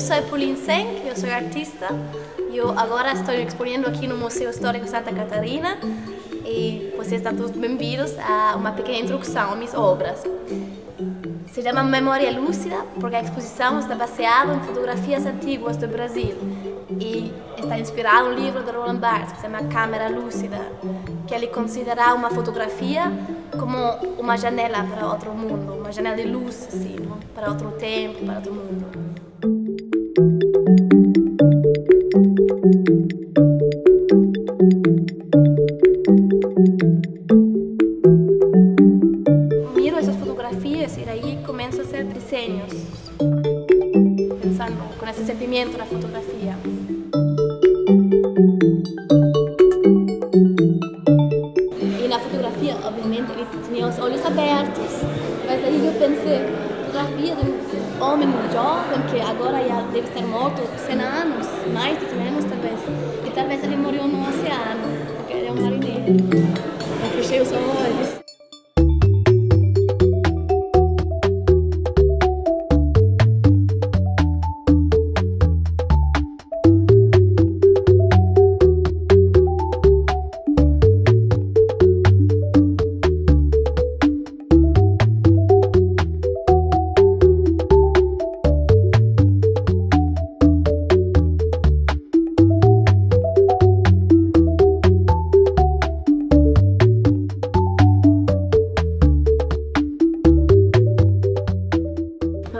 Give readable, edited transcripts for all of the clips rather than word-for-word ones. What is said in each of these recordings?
Eu sou Pauline Senck, eu sou artista. Eu agora estou expondo aqui no Museu Histórico Santa Catarina e vocês estão todos bem-vindos a uma pequena introdução às minhas obras. Se chama Memória Lúcida porque a exposição está baseada em fotografias antigas do Brasil e está inspirada no livro de Roland Barthes, que se chama Câmera Lúcida, que ele considera uma fotografia como uma janela para outro mundo, uma janela de luz, assim, para outro tempo, para outro mundo. Miro essas fotografias e daí começo a fazer desenhos, pensando com esse sentimento da fotografia. E na fotografia, obviamente, ele tinha os olhos abertos, mas aí eu pensei, fotografia de um homem jovem que agora já deve estar morto 100 anos, mais de 100 anos talvez, e talvez ele morreu no oceano, porque ele é um marinheiro. Eu fechei os olhos.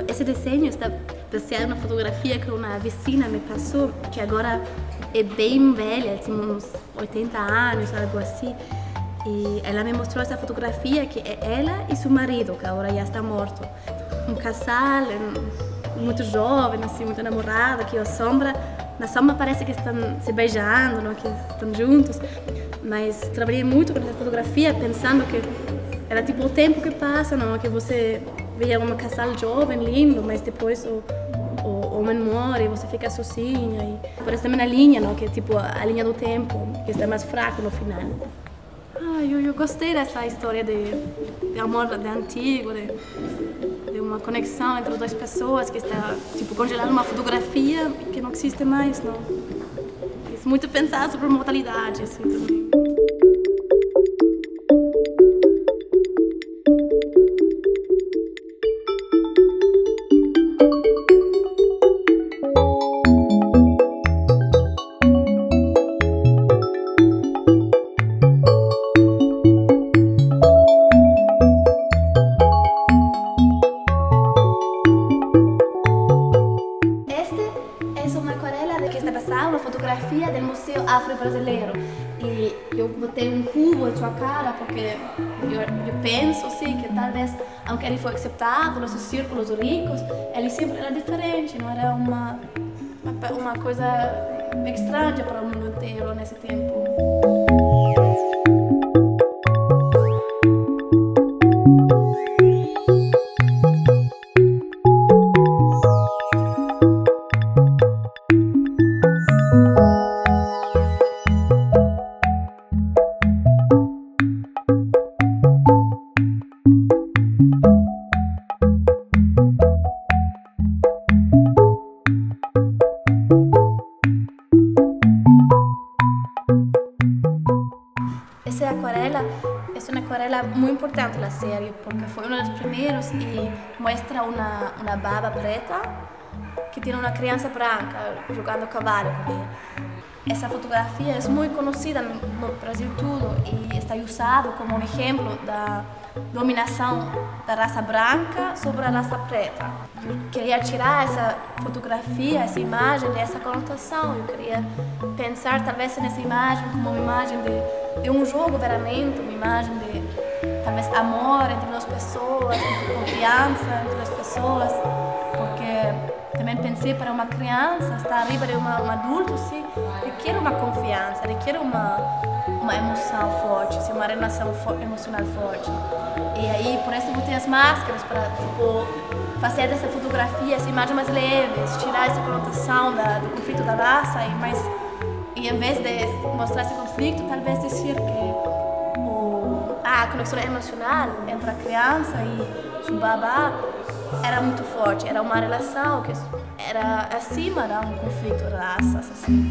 Esse desenho está baseado na fotografia que uma vizinha me passou, que agora é bem velha, tem uns 80 anos, algo assim. E ela me mostrou essa fotografia que é ela e seu marido, que agora já está morto. Um casal muito jovem, assim, muito namorado, que na sombra parece que estão se beijando, não? Que estão juntos. Mas trabalhei muito com essa fotografia pensando que era tipo o tempo que passa, não? Que você vê um casal jovem, lindo, mas depois o homem morre e você fica sozinha. E parece também a linha, não? Que é tipo a linha do tempo, que está mais fraca no final. Eu gostei dessa história de amor de antigo, de uma conexão entre duas pessoas que está tipo congelando uma fotografia que não existe mais, não? Fiz muito pensar sobre mortalidade, assim, também. Uma fotografia do Museu Afro-Brasileiro e eu botei um cubo em sua cara porque eu penso assim, que talvez, aunque ele foi acceptado nos círculos ricos, ele sempre era diferente, não era uma coisa estranha para o mundo inteiro nesse tempo. Essa aquarela muito importante na série porque foi uma das primeiras e mostra uma baba preta que tem uma criança branca jogando cavalo com ele. Essa fotografia é muito conhecida no Brasil todo e está usada como um exemplo da dominação da raça branca sobre a raça preta. Eu queria tirar essa fotografia, essa imagem dessa conotação. Eu queria pensar talvez nessa imagem como uma imagem de um jogo veramente, uma imagem de talvez amor entre duas pessoas, confiança entre as pessoas, porque também pensei para uma criança estar arriba de um adulto, sim, requer uma confiança, requer uma emoção forte, assim, uma relação emocional forte. E aí, por isso eu botei as máscaras para tipo, fazer dessa fotografia essa imagem mais leve, tirar essa conotação do conflito da raça e em vez de mostrar esse conflito, talvez dizer que a conexão emocional entre a criança e o babá era muito forte, era uma relação que era acima de um conflito de raças, assim.